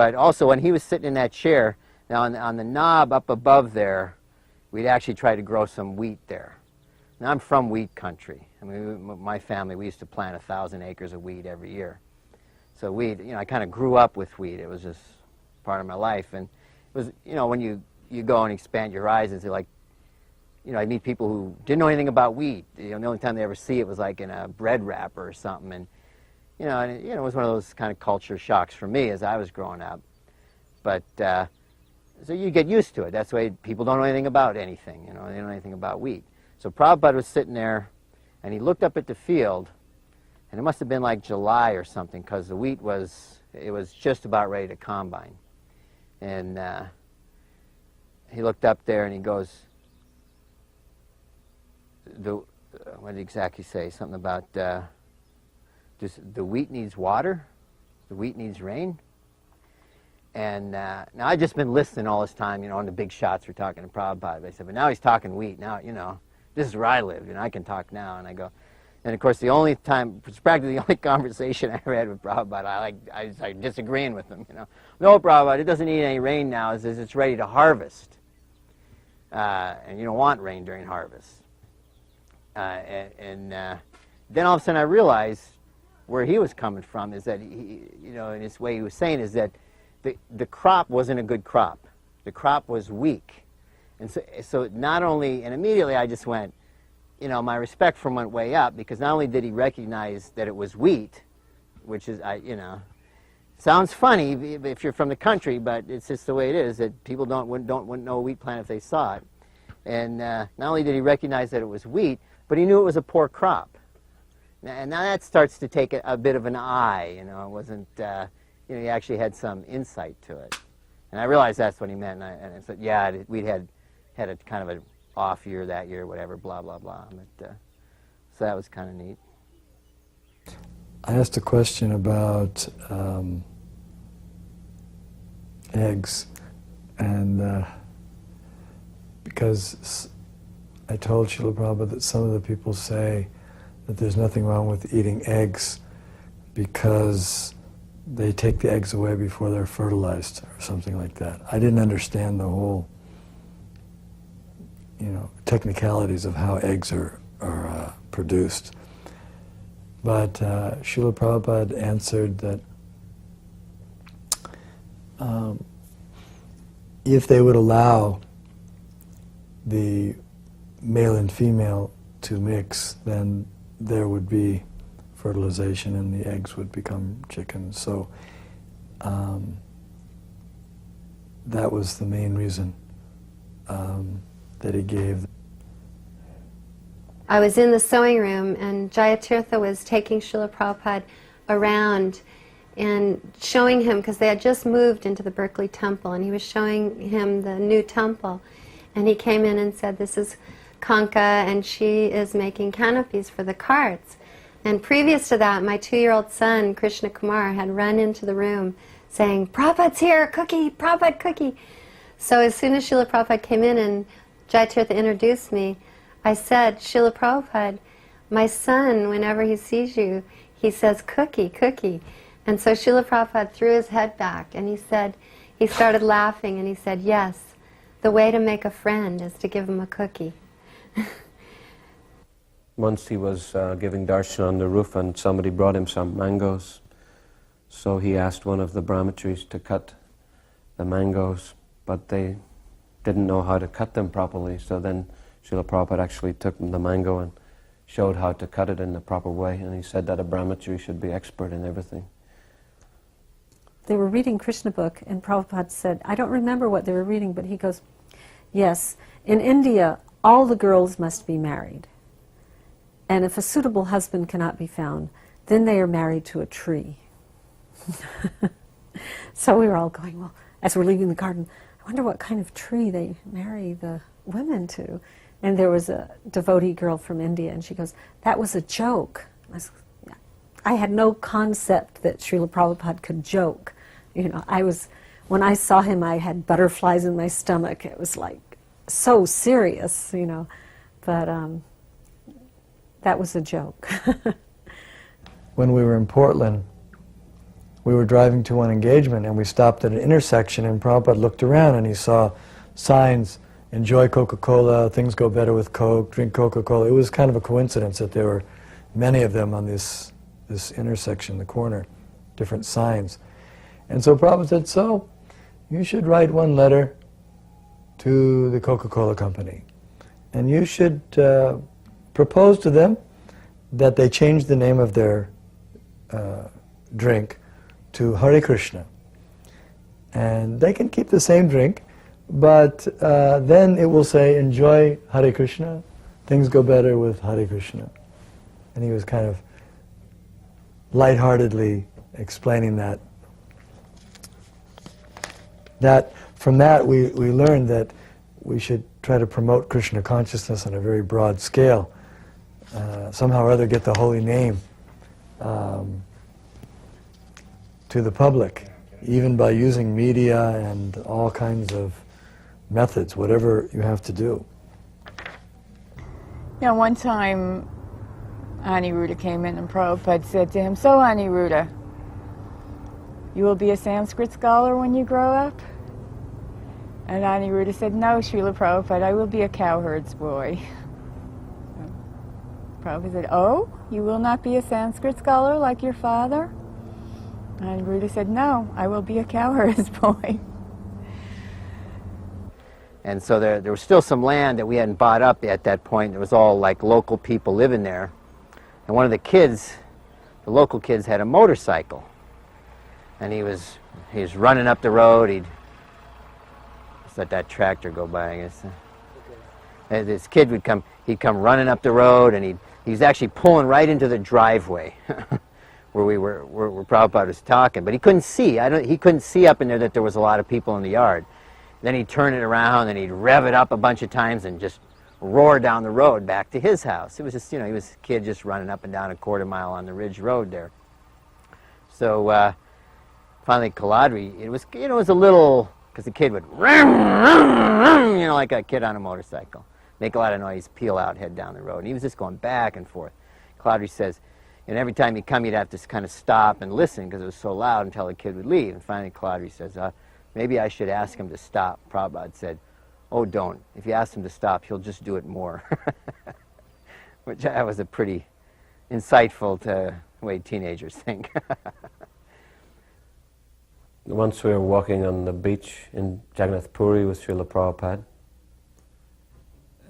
But also when he was sitting in that chair, now on the knob up above there, we'd actually try to grow some wheat there. Now I'm from wheat country. I mean, my family, we used to plant 1,000 acres of wheat every year. So wheat, you know, I kind of grew up with wheat. It was just part of my life. And it was, you know, when you go and expand your horizons, like, you know, I meet people who didn't know anything about wheat. You know, the only time they ever see it was like in a bread wrapper or something. And you know, it was one of those kind of culture shocks for me as I was growing up. But so you get used to it. That's the way people don't know anything about anything. You know, they don't know anything about wheat. So Prabhupada was sitting there, and he looked up at the field, and it must have been like July or something, because the wheat was just about ready to combine. And he looked up there and he goes, what did he exactly say? Something about the wheat needs water, the wheat needs rain. And now I've just been listening all this time, you know, and the big shots were talking to Prabhupada. They said, but now he's talking wheat. Now, you know, this is where I live, you know, I can talk now. And I go, and of course the only time, it's practically the only conversation I ever had with Prabhupada, I was like disagreeing with him, you know. No, Prabhupada, it doesn't need any rain now, it's ready to harvest. And you don't want rain during harvest. Then all of a sudden I realized where he was coming from is that, he, you know, in his way he was saying is that the crop wasn't a good crop. The crop was weak. And so not only, and immediately I just went, you know, my respect for him went way up, because not only did he recognize that it was wheat, which is, you know, sounds funny if you're from the country, but it's just the way it is, that people wouldn't know a wheat plant if they saw it. And not only did he recognize that it was wheat, but he knew it was a poor crop. And now that starts to take a bit of an eye, you know, it wasn't, you know, he actually had some insight to it. And I realized that's what he meant, and I said, yeah, we'd had a kind of an off year that year, whatever, blah, blah, blah. But, so that was kind of neat. I asked a question about eggs, and because I told Srila Prabhupada that some of the people say that there's nothing wrong with eating eggs because they take the eggs away before they're fertilized or something like that. I didn't understand the whole, you know, technicalities of how eggs are produced. But Srila Prabhupada answered that if they would allow the male and female to mix, then there would be fertilization and the eggs would become chickens. So that was the main reason that he gave. I was in the sewing room, and Jayatirtha was taking Srila Prabhupada around and showing him, because they had just moved into the Berkeley Temple, and he was showing him the new temple. And he came in and said, this is Kanka, and she is making canopies for the carts. And previous to that, my 2-year-old son, Krishna Kumar, had run into the room saying, Prabhupada's here, cookie, Prabhupada, cookie. So as soon as Srila Prabhupada came in and Jayatirtha introduced me, I said, Srila Prabhupada, my son, whenever he sees you, he says, cookie, cookie. And so Srila Prabhupada threw his head back and he said, he started laughing and he said, yes, the way to make a friend is to give him a cookie. Once he was giving darshan on the roof and somebody brought him some mangoes. So he asked one of the brahmacharis to cut the mangoes, but they didn't know how to cut them properly. So then Srila Prabhupada actually took the mango and showed how to cut it in the proper way. And he said that a brahmachari should be expert in everything. They were reading Krishna book, and Prabhupada said, I don't remember what they were reading, but he goes, yes, in India, all the girls must be married. And if a suitable husband cannot be found, then they are married to a tree. So we were all going, well, as we're leaving the garden, I wonder what kind of tree they marry the women to. And there was a devotee girl from India, and she goes, that was a joke. I had no concept that Srila Prabhupada could joke. You know, when I saw him, I had butterflies in my stomach. It was like so serious, you know. But that was a joke. When we were in Portland, we were driving to one engagement and we stopped at an intersection, and Prabhupada looked around and he saw signs, enjoy Coca-Cola, things go better with Coke, drink Coca-Cola. It was kind of a coincidence that there were many of them on this intersection, the corner, different signs. And so Prabhupada said, so you should write one letter to the Coca-Cola company, and you should propose to them that they change the name of their drink to Hare Krishna. And they can keep the same drink, but then it will say, enjoy Hare Krishna, things go better with Hare Krishna. And he was kind of lightheartedly explaining that. From that we learned that we should try to promote Krishna consciousness on a very broad scale. Somehow or other get the holy name to the public, even by using media and all kinds of methods, whatever you have to do. Yeah, one time Aniruddha came in and Prabhupada said to him, so Aniruddha, you will be a Sanskrit scholar when you grow up? And Aniruddha said, no, Srila Prabhupada, I will be a cowherd's boy. Prabhupada said, oh, you will not be a Sanskrit scholar like your father? And Ruda said, no, I will be a cowherd's boy. And so there was still some land that we hadn't bought up at that point. It was all like local people living there. And one of the kids, the local kids, had a motorcycle. And he was running up the road. He'd just let that tractor go by, I guess. And this kid he'd come running up the road, and he was actually pulling right into the driveway where Prabhupada was talking. But he couldn't see. He couldn't see up in there that there was a lot of people in the yard. Then he'd turn it around and he'd rev it up a bunch of times and just roar down the road back to his house. It was just, he was a kid just running up and down a quarter mile on the Ridge Road there. So finally Kaladri, it was a little, because the kid would, like a kid on a motorcycle, make a lot of noise, peel out, head down the road. And he was just going back and forth. Kaladri says, and every time he'd come, you'd have to kind of stop and listen because it was so loud until the kid would leave. And finally Kaladri says, maybe I should ask him to stop. Prabhupada said, oh, don't. If you ask him to stop, he'll just do it more. Which that was a pretty insightful way teenagers think. Once we were walking on the beach in Jagannath Puri with Srila Prabhupada,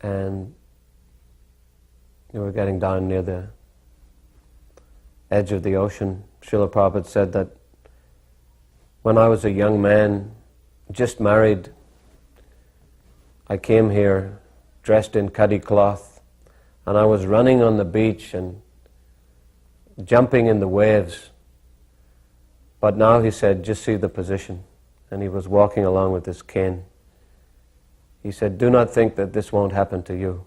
and we were getting down near the edge of the ocean. Srila Prabhupada said that when I was a young man, just married, I came here dressed in cuddy cloth, and I was running on the beach and jumping in the waves. But now, he said, just see the position. And he was walking along with this cane. He said, do not think that this won't happen to you.